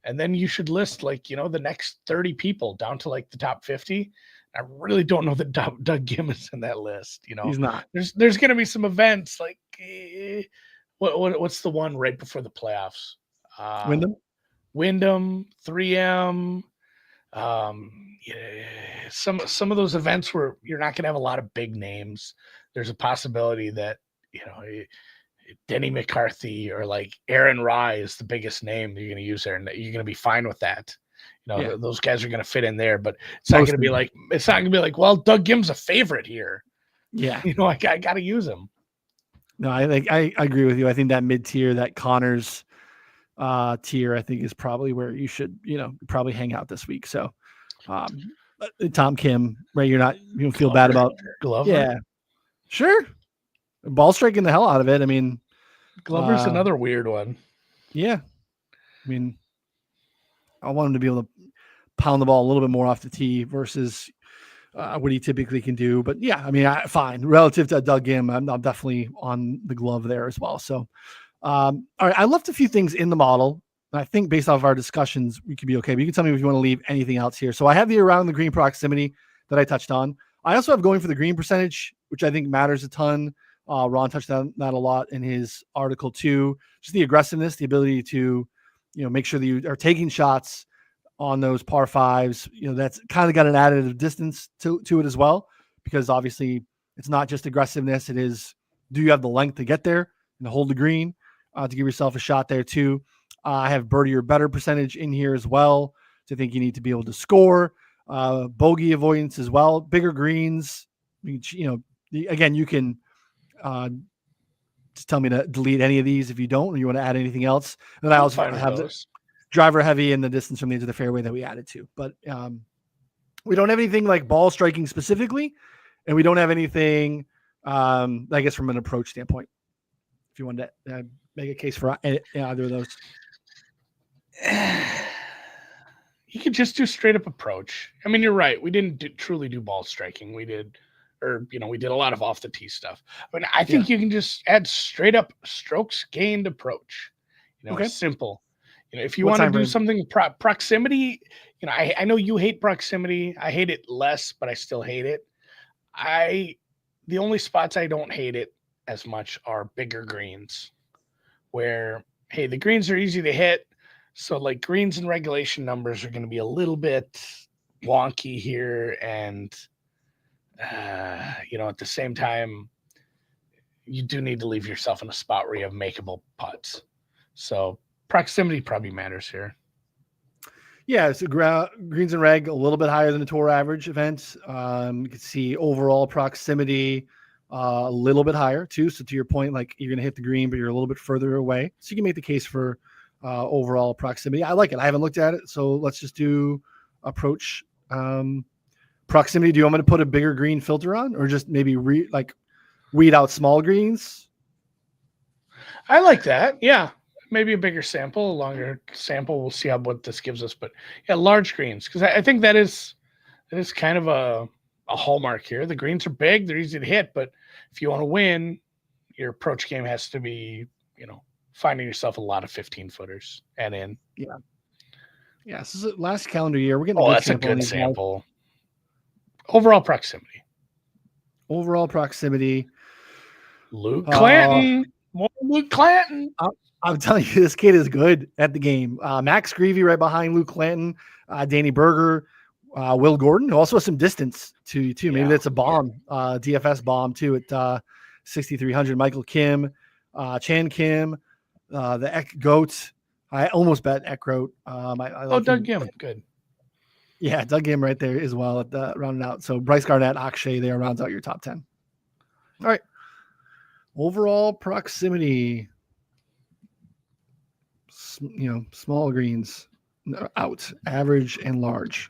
And then you should list like, the next 30 people down to like the top 50. I really don't know that Doug Gim is in that list. He's not. There's going to be some events like what's the one right before the playoffs? Wyndham, 3M. Some of those events where you're not going to have a lot of big names. There's a possibility that Denny McCarthy or like Aaron Rye is the biggest name you're going to use there, and you're going to be fine with that. Those guys are going to fit in there, but it's not going to be like, well, Doug Gim's a favorite here. Yeah, I got to use him. No, I agree with you. I think that mid tier, that Connors tier, I think is probably where you should probably hang out this week. So, Tom Kim, right? You don't feel bad about Glover. Yeah, sure. Ball striking the hell out of it. I mean, Glover's another weird one. Yeah. I mean, I want him to be able to pound the ball a little bit more off the tee versus what he typically can do. But yeah, I mean, fine. Relative to Doug Gim, I'm definitely on the glove there as well. So, all right, I left a few things in the model. I think based off of our discussions, we could be okay. But you can tell me if you want to leave anything else here. So I have the around the green proximity that I touched on. I also have going for the green percentage, which I think matters a ton. Ron touched on that a lot in his article too. Just the aggressiveness, the ability to, make sure that you are taking shots on those par fives. That's kind of got an additive distance to it as well, because obviously it's not just aggressiveness. It is, do you have the length to get there and hold the green to give yourself a shot there too? I have birdie or better percentage in here as well. So I think you need to be able to score, bogey avoidance as well, bigger greens. Again, you can just tell me to delete any of these if you don't, or you want to add anything else. And then I also have the driver heavy and the distance from the edge of the fairway that we added to. But we don't have anything like ball striking specifically, and we don't have anything, I guess, from an approach standpoint. If you wanted to make a case for either of those. You could just do straight up approach. I mean, you're right. We didn't truly do ball striking. We did a lot of off the tee stuff. But I think you can just add straight up strokes gained approach. Simple. If you want to do something proximity, I know you hate proximity. I hate it less, but I still hate it. The only spots I don't hate it as much are bigger greens, where, hey, the greens are easy to hit. So like greens and regulation numbers are going to be a little bit wonky here. And, at the same time, you do need to leave yourself in a spot where you have makeable putts. So proximity probably matters here. Yeah, so greens and reg a little bit higher than the tour average event. You can see overall proximity a little bit higher too. So to your point, like you're going to hit the green, but you're a little bit further away. So you can make the case for overall proximity. I like it. I haven't looked at it, so let's just do approach. Proximity. Do you want me to put a bigger green filter on, or just maybe weed out small greens? I like that. Yeah. Maybe a bigger sample, a longer sample. We'll see what this gives us. But yeah, large greens, because I think that is kind of a hallmark here. The greens are big, they're easy to hit, but if you want to win, your approach game has to be, finding yourself a lot of 15-footers and in. Yeah. Yeah. This is last calendar year. We're getting a Oh, good that's a sample on good these guys. sample. Overall proximity. Overall proximity. Luke Clanton. More Luke Clanton. I'm telling you, this kid is good at the game. Max Greavy right behind Luke Clanton, Danny Berger, Will Gordon, who also has some distance to you too. Maybe that's a bomb, DFS bomb too at 6,300. Michael Kim, Chan Kim, the Ek Goat. I almost bet Ek Goat. I like Doug Gim, good. Yeah, Doug Gim right there as well at the rounding out. So Bryce Garnett, Akshay there rounds out your top 10. All right. Overall proximity. Small greens out, average and large.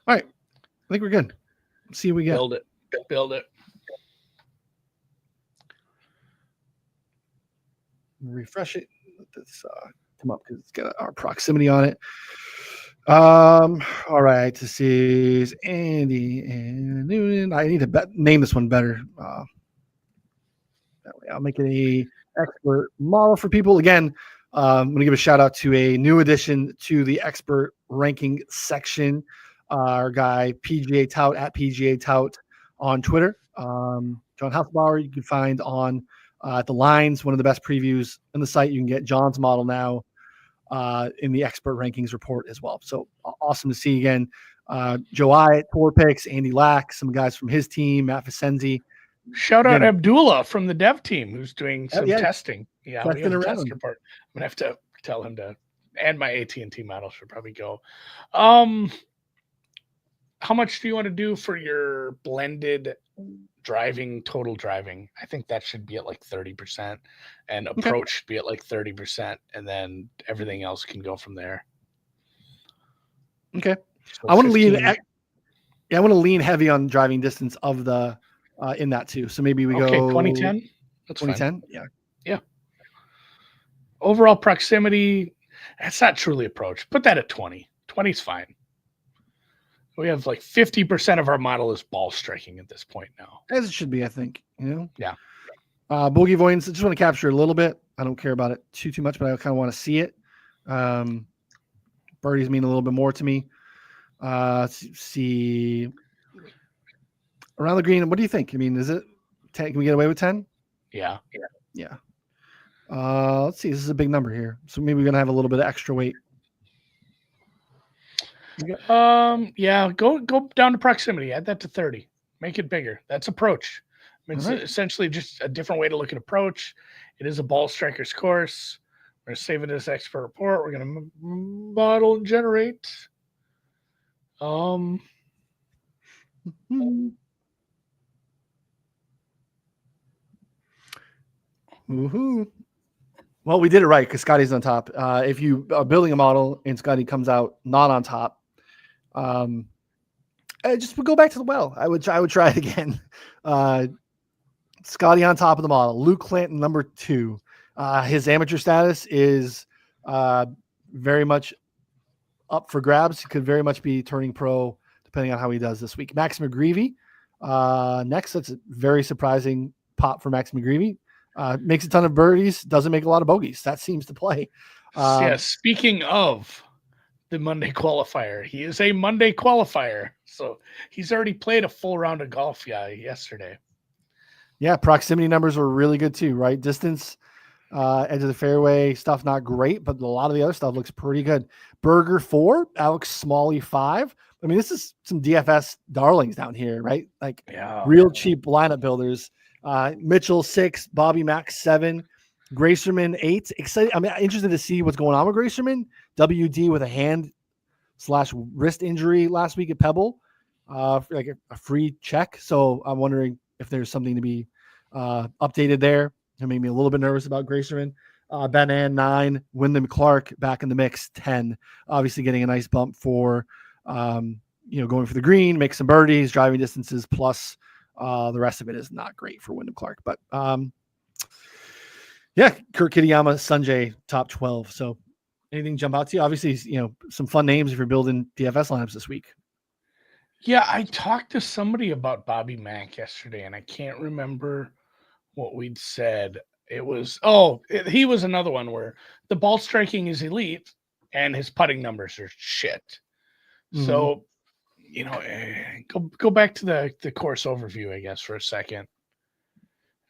All right. I think we're good. Let's see what we get. Build it. Refresh it. Let this come up because it's got our proximity on it. All right. This is Andy and Noonan. I need to name this one better. That way I'll make it a expert model for people. Again, I'm going to give a shout out to a new addition to the expert ranking section. Our guy PGA Tout at PGA Tout on Twitter. John Hausbauer, you can find on the lines, one of the best previews on the site. You can get John's model now in the expert rankings report as well. So awesome to see again. Joe I, Tour Picks, Andy Lack, some guys from his team, Matt Vicenzi. Shout out Abdullah from the dev team who's doing some testing. Yeah, we have a test report. I'm gonna have to tell him to, and my AT&T model should probably go. How much do you want to do for your blended total driving? I think that should be at like 30%, and approach should be at like 30%, and then everything else can go from there. Okay, so I want to lean. Yeah, I want to lean heavy on driving distance of the. In that too. So maybe we go 2010. That's 2010. Yeah. Overall proximity. That's not truly approach. Put that at 20. 20 is fine. We have like 50% of our model is ball striking at this point now. As it should be, I think. Yeah. Bogey avoidance. I just want to capture a little bit. I don't care about it too much, but I kind of want to see it. Birdies mean a little bit more to me. Let's see. Around the green, what do you think? I mean, is it 10? Can we get away with 10? Yeah. Let's see. This is a big number here. So maybe we're going to have a little bit of extra weight. Yeah, go down to proximity. Add that to 30. Make it bigger. That's approach. I mean, it's essentially just a different way to look at approach. It is a ball striker's course. We're going to save it as expert report. We're going to model and generate. Woohoo. Well, we did it right because Scotty's on top. If you are building a model and Scotty comes out not on top, I just would go back to the well. I would try it again. Scotty on top of the model. Luke Clanton, number 2. His amateur status is very much up for grabs. He could very much be turning pro depending on how he does this week. Max McGreevy next. That's a very surprising pop for Max McGreevy. Makes a ton of birdies, doesn't make a lot of bogeys. That seems to play. Speaking of the Monday qualifier, he is a Monday qualifier. So he's already played a full round of golf yesterday. Yeah, proximity numbers were really good too, right? Distance, edge of the fairway stuff, not great, but a lot of the other stuff looks pretty good. Berger 4, Alex Smalley 5. I mean, this is some DFS darlings down here, right? Like real cheap lineup builders. Mitchell 6, Bobby Mack 7, Gracerman 8. Excited. I'm interested to see what's going on with Gracerman. WD with a hand/wrist injury last week at Pebble, like a free check. So I'm wondering if there's something to be updated there. It made me a little bit nervous about Gracerman. Ben Ann 9, Wyndham Clark back in the mix 10. Obviously getting a nice bump for going for the green, make some birdies, driving distances plus. The rest of it is not great for Wyndham Clark, but Kurt Kitayama, Sanjay, top 12. So anything jump out to you? Obviously, some fun names if you're building DFS lineups this week. Yeah, I talked to somebody about Bobby Mack yesterday, and I can't remember what we'd said. He was another one where the ball striking is elite and his putting numbers are shit. Mm-hmm. So, go back to the course overview, I guess, for a second,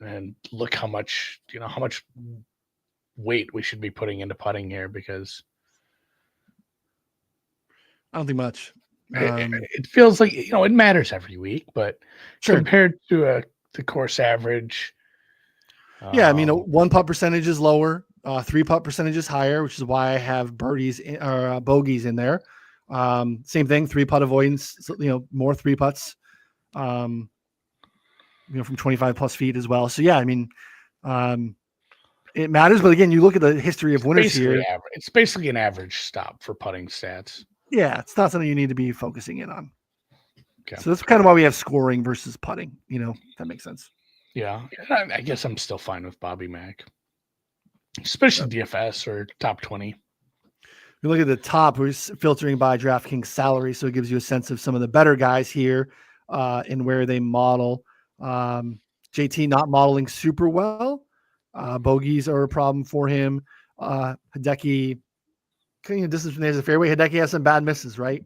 and look how much weight we should be putting into putting here, because I don't think much. it feels like it matters every week, but Sure. compared to the course average, Yeah, I mean, one putt percentage is lower, 3-putt percentage is higher, which is why I have birdies or bogeys in there. Same thing, 3-putt avoidance, so, more 3-putts, from 25 plus feet as well. So yeah, I mean, it matters, but again, you look at the history of winners here. It's basically an average stop for putting stats. Yeah, it's not something you need to be focusing in on. Okay. So that's kind of why we have scoring versus putting. If that makes sense. Yeah, I guess I'm still fine with Bobby Mack, especially DFS or top 20. We look at the top, we're filtering by DraftKings salary, so it gives you a sense of some of the better guys here and where they model. JT not modeling super well. Bogeys are a problem for him. Hideki, distance from the fairway. Hideki has some bad misses, right?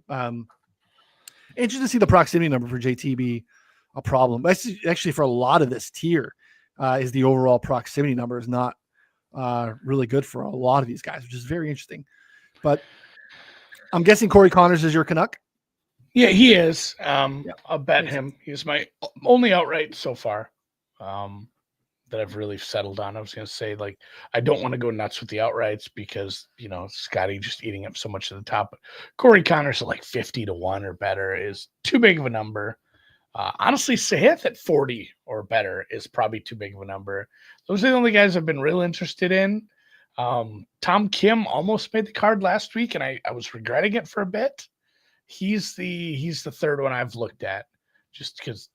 Interesting to see the proximity number for JT be a problem. Actually, for a lot of this tier, is the overall proximity number is not really good for a lot of these guys, which is very interesting. But I'm guessing Corey Connors is your Canuck. Yeah, he is. I'll bet him. He's my only outright so far that I've really settled on. I was going to say, I don't want to go nuts with the outrights because, Scotty just eating up so much of the top. Corey Connors at 50-1 or better is too big of a number. Honestly, Sahith at 40 or better is probably too big of a number. Those are the only guys I've been real interested in. Tom Kim almost made the card last week, and I was regretting it for a bit. He's the third one I've looked at, just because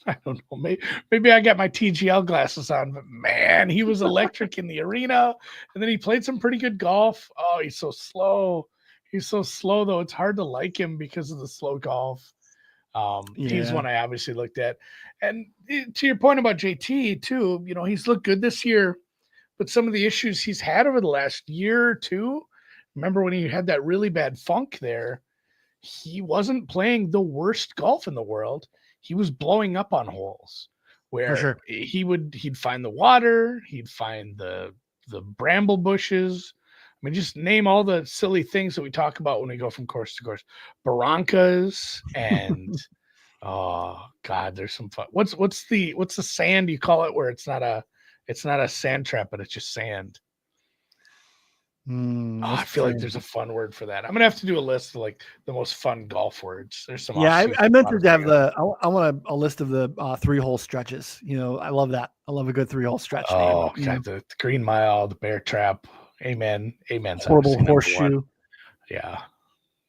I don't know, maybe I got my TGL glasses on, but man, he was electric in the arena, and then he played some pretty good golf. Oh, he's so slow. He's so slow, though. It's hard to like him because of the slow golf. He's one I obviously looked at. And to your point about JT too, he's looked good this year, but some of the issues he's had over the last year or two, remember when he had that really bad funk there, he wasn't playing the worst golf in the world. He was blowing up on holes where he'd find the water, he'd find the bramble bushes. I mean, just name all the silly things that we talk about when we go from course to course. Barrancas and oh god, there's some fun. What's the sand you call it where it's not a sand trap, but it's just sand? I feel like there's a fun word for that. I'm gonna have to do a list of the most fun golf words. There's some. Yeah, I meant to have I want a list of the 3-hole stretches. I love that. I love a good 3-hole stretch. Oh god, the Green Mile, the Bear Trap. Amen. Horrible horseshoe. Yeah,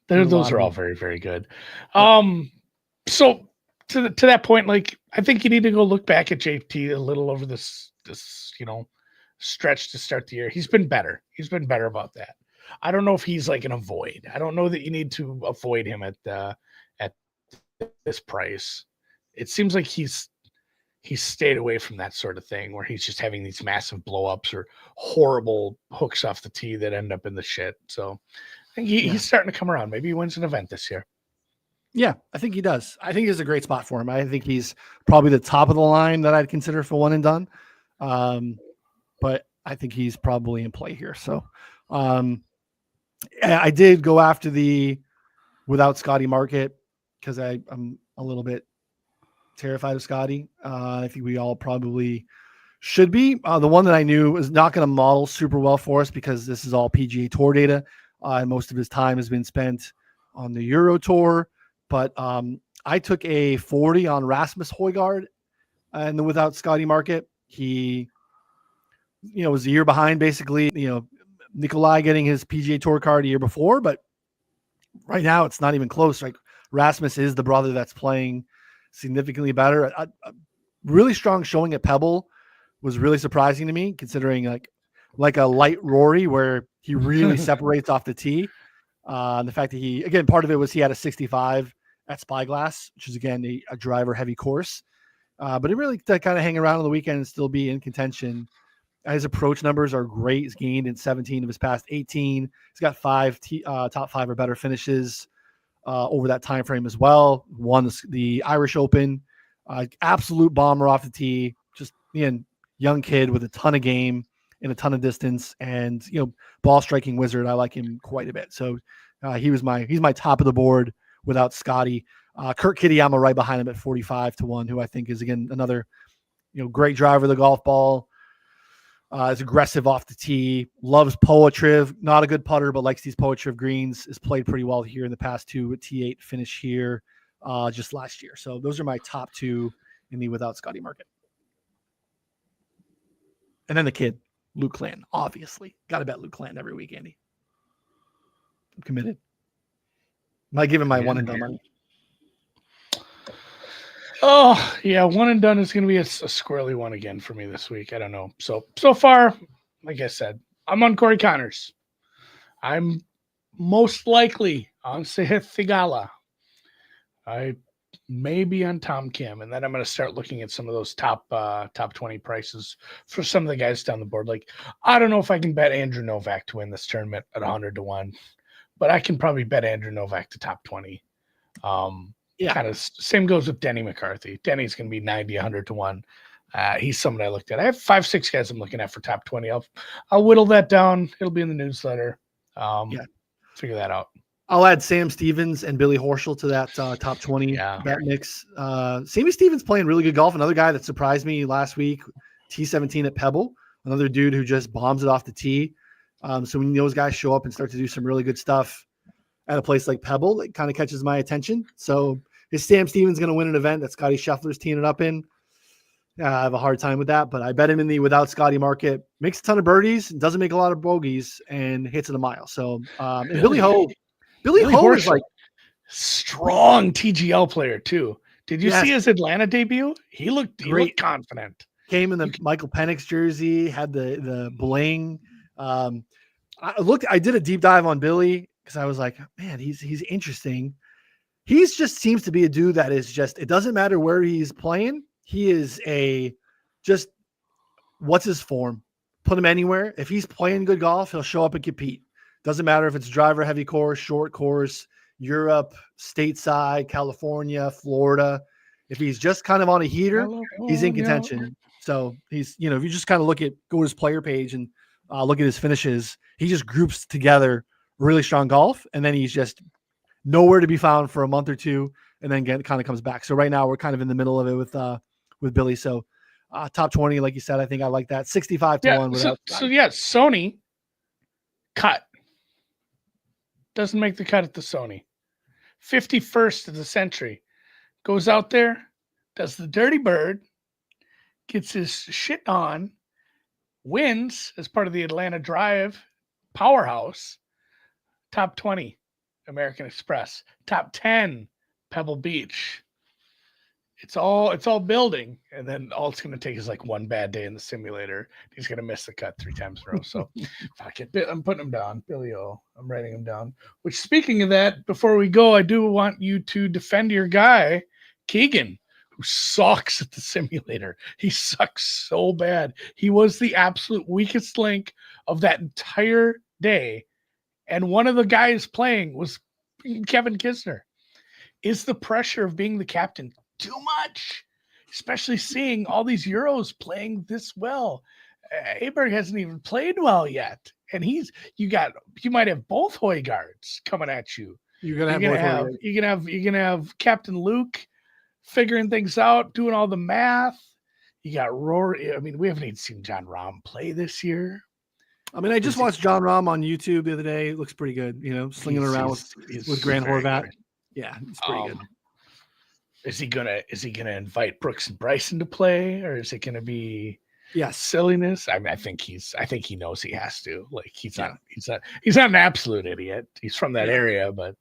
those are all very, very good. So to that point, I think you need to go look back at JT a little over this stretch to start the year. He's been better. He's been better about that. I don't know if he's an avoid. I don't know that you need to avoid him at this price. It seems like he's stayed away from that sort of thing where he's just having these massive blow-ups or horrible hooks off the tee that end up in the shit. So I think he's starting to come around. Maybe he wins an event this year. Yeah, I think he does. I think it's a great spot for him. I think he's probably the top of the line that I'd consider for one and done. But I think he's probably in play here. So I did go after the without Scotty market because I'm a little bit terrified of Scotty. I think we all probably should be. The one that I knew is not going to model super well for us because this is all PGA Tour data. And most of his time has been spent on the Euro Tour. But I took a 40 on Rasmus Højgaard in the without Scotty market. He was a year behind basically, Nikolai getting his PGA Tour card a year before, but right now it's not even close. Rasmus is the brother that's playing significantly better. A really strong showing at Pebble was really surprising to me, considering like a light Rory where he really separates off the tee. The fact that part of it was he had a 65 at Spyglass, which is again a driver heavy course. But it really to kind of hang around on the weekend and still be in contention. His approach numbers are great. He's gained in 17 of his past 18. He's got top 5 or better finishes over that time frame as well. Won the Irish Open. Absolute bomber off the tee. Just young kid with a ton of game and a ton of distance, and ball striking wizard. I like him quite a bit. So he's my top of the board without Scotty. Kurt Kitayama right behind him at 45-1, who I think is again another great driver of the golf ball. Is aggressive off the tee, loves Poetriv, not a good putter, but likes these Poetriv greens, has played pretty well here in the past 2 at T8 finish here just last year. So those are my top 2 in the without Scotty market. And then the kid, Luke Clan, obviously. Got to bet Luke Clan every week, Andy. I'm committed. Might give him my one and done money. Oh, yeah, one and done is going to be a squirrely one again for me this week. I don't know. So far, like I said, I'm on Corey Connors. I'm most likely on Sahith Theegala. I may be on Tom Kim, and then I'm going to start looking at some of those top 20 prices for some of the guys down the board. Like, I don't know if I can bet Andrew Novak to win this tournament at 100-1, but I can probably bet Andrew Novak to top 20. Yeah, kind of same goes with Denny McCarthy. Denny's going to be 90, 100-1. He's someone I looked at. I have 5-6 guys I'm looking at for top 20. I'll whittle that down. It'll be in the newsletter. Figure that out. I'll add Sam Stevens and Billy Horschel to that top 20 bet mix. Sammy Stevens playing really good golf. Another guy that surprised me last week, T17 at Pebble. Another dude who just bombs it off the tee. So when those guys show up and start to do some really good stuff at a place like Pebble, it kind of catches my attention. So is Sam Stevens going to win an event that Scotty Scheffler's teeing it up in? I have a hard time with that, but I bet him in the without Scotty market. Makes a ton of birdies, doesn't make a lot of bogeys, and hits it a mile. So and Billy Ho is like strong TGL player too. Did you see his Atlanta debut? He looked confident. Came in the Michael Penix jersey, had the bling. I did a deep dive on Billy because I was like, man, he's interesting. He's just seems to be a dude that is just, it doesn't matter where he's playing. He is what's his form? Put him anywhere. If he's playing good golf, he'll show up and compete. Doesn't matter if it's driver heavy course, short course, Europe, stateside, California, Florida. If he's just kind of on a heater, he's in contention. So he's, if you just kind of go to his player page and look at his finishes, he just groups together really strong golf, and then he's just nowhere to be found for a month or two, and then kind of comes back. So right now we're kind of in the middle of it with Billy. So top 20, like you said, I think I like that 65-1. Sony cut doesn't make the cut at the Sony. 51st of the century goes out there, does the dirty bird, gets his shit on, wins as part of the Atlanta Drive powerhouse. Top 20 American Express, top 10 Pebble Beach. It's all building, and then all it's going to take is like one bad day in the simulator. He's going to miss the cut 3 times in a row. So fuck it. I'm putting him down. Billy O. I'm writing him down. Which, speaking of that, before we go, I do want you to defend your guy, Keegan, who sucks at the simulator. He sucks so bad. He was the absolute weakest link of that entire day. And one of the guys playing was Kevin Kisner. Is the pressure of being the captain too much? Especially seeing all these Euros playing this well. Aberg hasn't even played well yet. And you might have both Højgaards coming at you. You're gonna have Captain Luke figuring things out, doing all the math. You got Rory. I mean, we haven't even seen John Rahm play this year. I mean, I just watched John Rahm on YouTube the other day. It looks pretty good, slinging around with Grant Horvat. Good. Yeah, it's pretty good. Is he gonna invite Brooks and Bryson to play, or is it gonna be silliness? I mean, I think he knows he has to. Like he's not an absolute idiot. He's from that area, but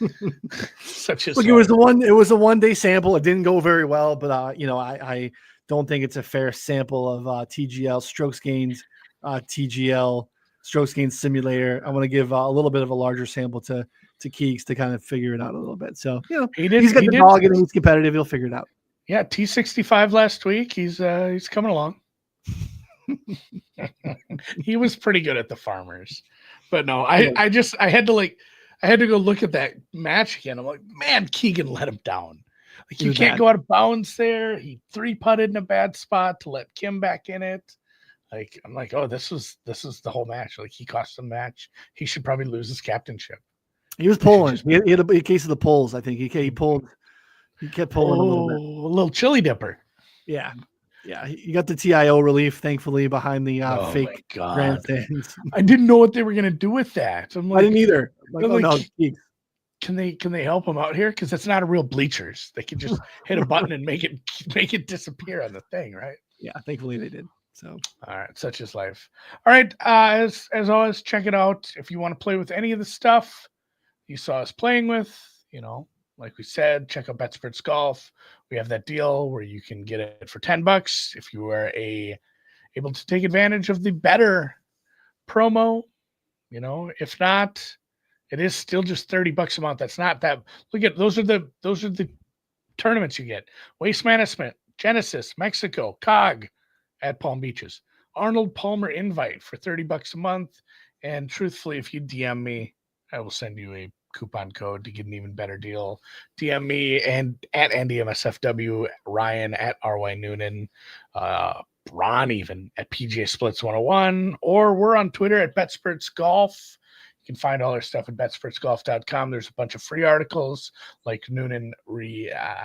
it was a 1 day sample. It didn't go very well, but I don't think it's a fair sample of TGL strokes gains. TGL strokes gains simulator. I want to give a little bit of a larger sample to Keeks to kind of figure it out a little bit. So, he did. He's got he the did. dog and he's competitive. He'll figure it out. Yeah, T65 last week. He's coming along. He was pretty good at the Farmers, but no, I had to go look at that match again. I'm like, man, Keegan let him down. Like, you can't go out of bounds there. He 3-putted in a bad spot to let Kim back in it. Like, I'm like, oh, this is the whole match. Like, he cost the match. He should probably lose his captainship. He was pulling. He had a case of the pulls. I think he pulled. He kept pulling a little bit. A little chili dipper. Yeah. Yeah. He got the TIO relief, thankfully, behind the fake grandstands. I didn't know what they were going to do with that. I'm like, I didn't either. Like, oh, no. Can they help him out here? Because it's not a real bleachers. They can just hit a button and make it disappear on the thing, right? Yeah, thankfully they did. So, all right, such is life. All right, as always, check it out if you want to play with any of the stuff you saw us playing with. Like we said, check out Betsperts Golf. We have that deal where you can get it for $10 if you are able to take advantage of the better promo. If not, it is still just $30 a month. That's not that. Look at those are the tournaments you get. Waste Management, Genesis, Mexico, COG at Palm Beaches. Arnold Palmer Invite for $30 a month. And truthfully, if you DM me, I will send you a coupon code to get an even better deal. DM me and at AndyMSFW, Ryan at RY Noonan, Ron even at PGA Splits 101, or we're on Twitter at Betsperts Golf. You can find all our stuff at betspertsgolf.com. There's a bunch of free articles like Noonan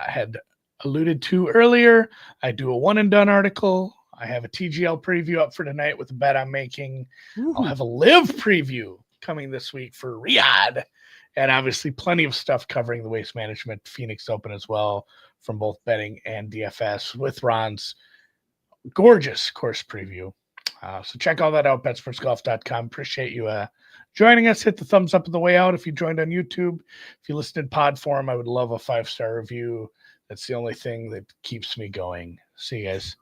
had alluded to earlier. I do a one and done article. I have a TGL preview up for tonight with a bet I'm making. I'll have a live preview coming this week for Riyadh. And obviously plenty of stuff covering the Waste Management Phoenix Open as well from both betting and DFS with Ron's gorgeous course preview. So check all that out, betspertsgolf.com. Appreciate you joining us. Hit the thumbs up on the way out if you joined on YouTube. If you listened in pod form, I would love a 5-star review. That's the only thing that keeps me going. See you guys.